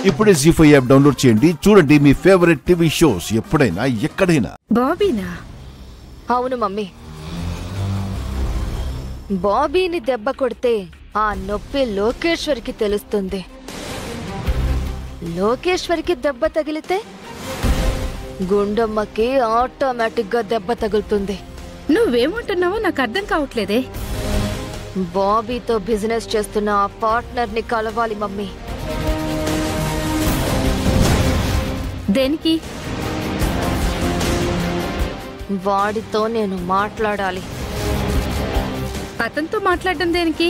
ఇప్పుడే జీ5 app download చేయండి. చూడండి మీ ఫేవరెట్ టీవీ షోస్ ఎప్పుడైనా ఎక్కడైనా. బాబీనా? అవును మమ్మీ. బాబీని దెబ్బ కొడితే ఆ నొప్పి లోకేశ్వరికి తెలుస్తుంది. లోకేశ్వరికి దెబ్బ తగిలితే గుండమ్మకి ఆటోమేటిక్ గా దెబ్బ తగులుతుంది. నువ్వేమంటున్నావో నాకు అర్థం కావట్లేదే. బాబీతో బిజినెస్ చేస్తున్న ఆ పార్ట్నర్ ని కలవాలి మమ్మీ. దేనికి? వాడితో నేను మాట్లాడాలి. అతనితో మాట్లాడడం దేనికి?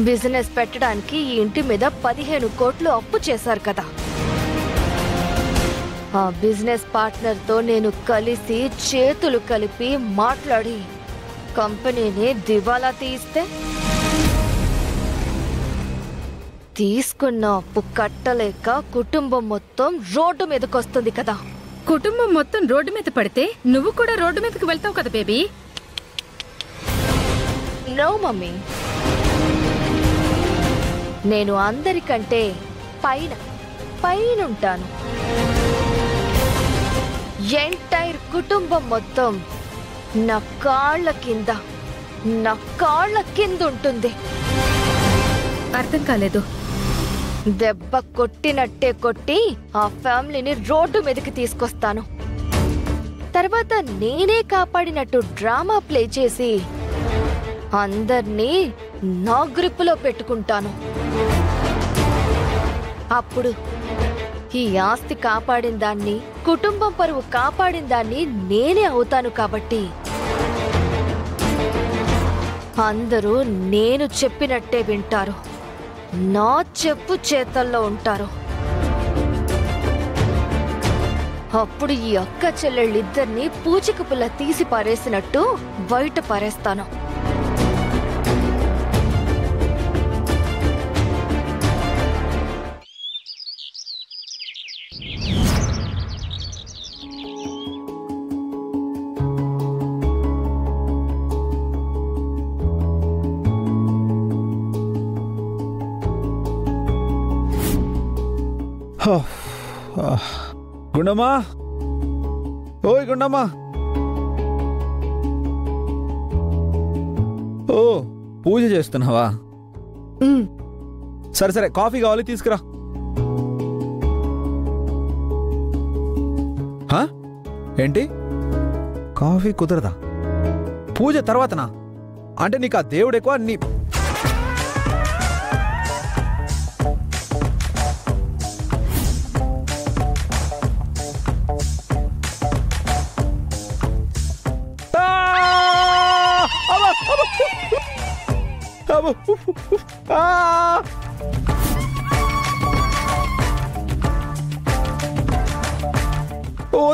బిజినెస్ పెట్టడానికి ఈ ఇంటి మీద 15 కోట్లు అప్పు చేశారు కదా. ఆ బిజినెస్ పార్ట్నర్ తో నేను కలిసి చేతులు కలిపి మాట్లాడి కంపెనీని దివాలా తీస్తే తీసుకున్న అప్పు కట్టలేక కుటుంబం మొత్తం రోడ్డు మీదకొస్తుంది కదా. కుటుంబం మొత్తం రోడ్డు మీద పడితే నువ్వు కూడా రోడ్డు మీదకి వెళ్తావు కదా బేబీ. నో మమ్మీ, నేను అందరికంటే పైనుంటాను. ఎంటైర్ కుటుంబం మొత్తం నా కాళ్ళ కింద ఉంటుంది. అర్థం కాలేదు. దెబ్బ కొట్టినట్టే కొట్టి ఆ ఫ్యామిలీని రోడ్డు మీదకి తీసుకొస్తాను. తర్వాత నేనే కాపాడినట్టు డ్రామా ప్లే చేసి అందర్నీ నా గ్రిప్పులో పెట్టుకుంటాను. అప్పుడు ఈ ఆస్తి కాపాడిన దాన్ని, కుటుంబం పరువు కాపాడిన దాన్ని నేనే అవుతాను. కాబట్టి అందరూ నేను చెప్పినట్టే వింటారు, నా చెప్పు చేతల్లో ఉంటారు. అప్పుడు ఈ అక్క చెల్లెళ్ళిద్దరినీ పూచిక పుల్ల తీసి పారేసినట్టు బయట పారేస్తాను. గుండమ్మా, ఓయ్ గుండమ్మా. ఓ, పూజ చేస్తున్నావా? సరే సరే, కాఫీ కావాలి, తీసుకురా. ఏంటి, కాఫీ కుదరదా? పూజ తర్వాతనా? అంటే నీకు ఆ దేవుడు ఎక్కువ? నీ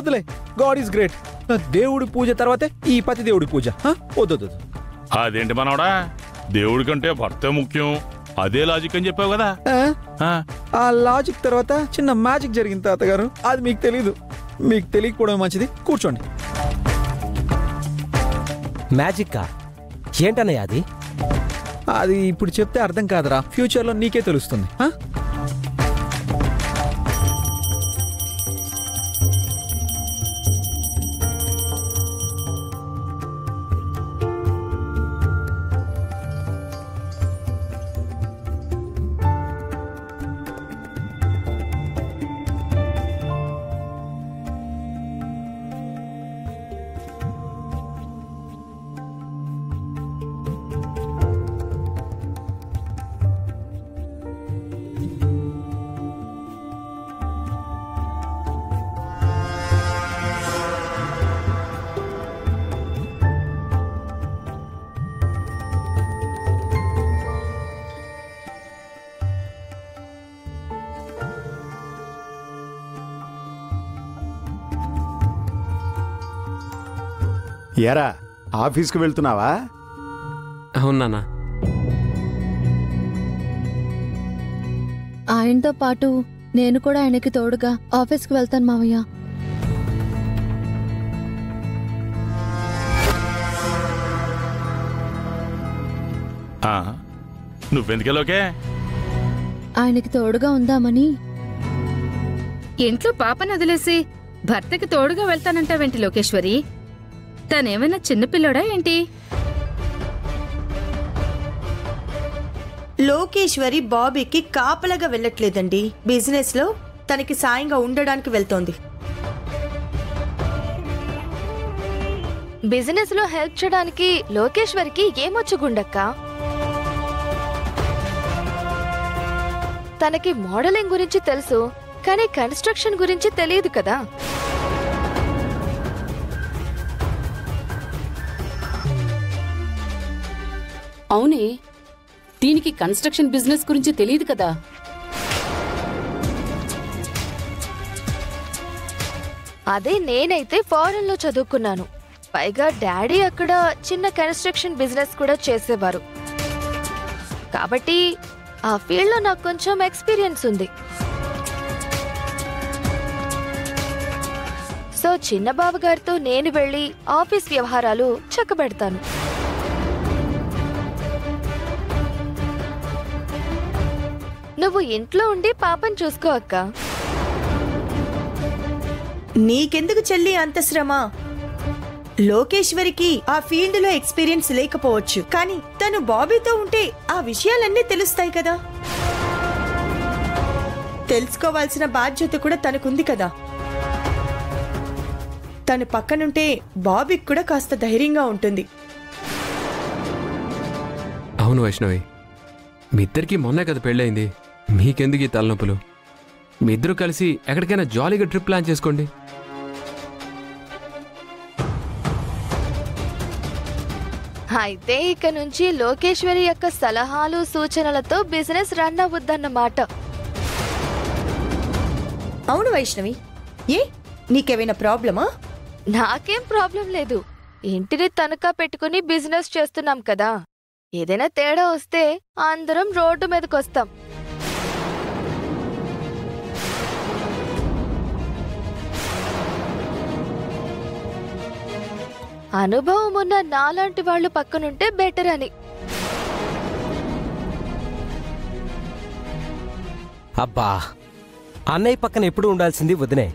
వద్దులే. God is great. దేవుడి పూజ తర్వాతే ఈ పతి దేవుడి పూజ. వద్దు. అదేంటి మనవడా, దేవుడి కంటే భర్త ముఖ్యం, అదే లాజిక్ అని చెప్పావు కదా. ఆ లాజిక్ తర్వాత చిన్న మ్యాజిక్ జరిగింది తాతగారు. అది మీకు తెలీదు. మీకు తెలియకపోవడం మంచిది. కూర్చోండి. మ్యాజిక్కా? ఏంటన్నయ్య అది? అది ఇప్పుడు చెప్తే అర్థం కాదురా, ఫ్యూచర్లో నీకే తెలుస్తుంది. ఏరా, ఆఫీస్కి వెళ్తున్నావా? అవునా? ఆయనతో పాటు నేను కూడా ఆయనకి తోడుగా ఆఫీస్కి వెళ్తాను మావయ్య. నువ్వెందుకెళ్ళోకే? ఆయనకి తోడుగా ఉందామని. ఇంట్లో పాపను వదిలేసి భర్తకి తోడుగా వెళ్తానంటావేంటి లోకేశ్వరి? తనేమైనా చిన్నపిల్లోడా ఏంటి? లోకేశ్వరి బాబీకి కాపలాగా వెళ్ళట్లేదండి. బిజినెస్ లో తనకి సాయంగా ఉండడానికి వెళ్తోంది. బిజినెస్ లో హెల్ప్ చేయడానికి లోకేశ్వరికి ఏమొచ్చు గుండక్క? తనకి మోడలింగ్ గురించి తెలుసు, కానీ కన్స్ట్రక్షన్ గురించి తెలియదు కదా. అవునే, దీనికి కన్స్ట్రక్షన్ బిజినెస్ గురించి తెలియదు కదా. అదే నేనైతే ఫారెన్ లో చదువుకున్నాను. పైగా డాడీ అక్కడ చిన్న కన్స్ట్రక్షన్ బిజినెస్ కూడా చేసేవారు. కాబట్టి ఆ ఫీల్డ్ లో నాకు కొంచెం ఎక్స్పీరియన్స్ ఉంది. సో చిన్నబాబు గారితో నేను వెళ్ళి ఆఫీస్ వ్యవహారాలు చక్కబెడతాను. నువ్వు ఇంట్లో ఉండి పాపని చూసుకో అక్క. నీకెందుకు చెల్లి అంత శ్రమ? లోకేశ్వరికి ఆ ఫీల్డ్ లో ఎక్స్పీరియన్స్ లేకపోవచ్చు, కానీ తను బాబీతో ఉంటే ఆ విషయాలన్నీ తెలుస్తాయి కదా. తెలుసుకోవాల్సిన బాధ్యత కూడా తనకుంది కదా. తను పక్కనుంటే బాబీకి కూడా కాస్త ధైర్యంగా ఉంటుంది. అవును వైష్ణవి, మీ ఇద్దరికి మొన్నే కదా పెళ్ళయింది. మీకెందుకు ఈ తలనొప్పులు? మీ ఇద్దరు కలిసి ఎక్కడికైనా జాలీగా ట్రిప్ ప్లాన్ చేసుకోండి. అయితే ఇక నుంచి లోకేశ్వరి యొక్క సలహాలు సూచనలతో బిజినెస్ రన్ అవ్వద్దన్నమాట. అవును వైష్ణవి, ఏ నీకేమైనా ప్రాబ్లమా? నాకేం ప్రాబ్లం లేదు. ఇంటిని తనఖా పెట్టుకుని బిజినెస్ చేస్తున్నాం కదా. ఏదైనా తేడా వస్తే అందరం రోడ్డు మీదకొస్తాం. అనుభవం ఉన్న నాలాంటి వాళ్ళు పక్కనుంటే బెటర్ అని. అబ్బా, అన్నయ్య పక్కన ఎప్పుడు ఉండాల్సింది వదినే.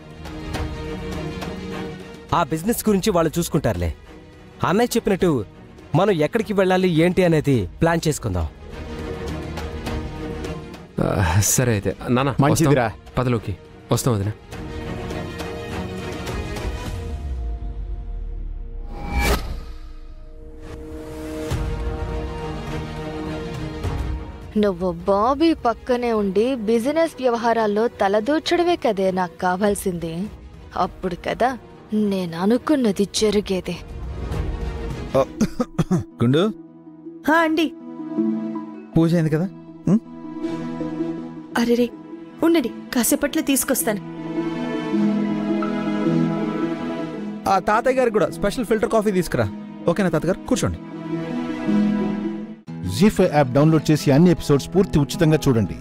ఆ బిజినెస్ గురించి వాళ్ళు చూసుకుంటారులే. అన్నయ్య చెప్పినట్టు మనం ఎక్కడికి వెళ్ళాలి ఏంటి అనేది ప్లాన్ చేసుకుందాం. సరే అయితే నాన్న, మంచిదిరా. పదలోకి వస్తాం వదిన. నువ్వు బాబీ పక్కనే ఉండి బిజినెస్ వ్యవహారాల్లో తలదూర్చడమే కదే నాకు కావాల్సింది. అప్పుడు కదా నేను అనుకున్నది జరిగేది. గుండు, అండి. పూజ అయింది కదా? అరెరే, ఉండండి, కాసేపట్లో తీసుకొస్తాను. ఆ తాతయ్య గారికి కూడా స్పెషల్ ఫిల్టర్ కాఫీ తీసుకురా. ఓకేనా తాతగారు? కూర్చోండి. జీ5 యాప్ డౌన్లోడ్ చేసి అన్ని ఎపిసోడ్స్ పూర్తి ఉచితంగా చూడండి.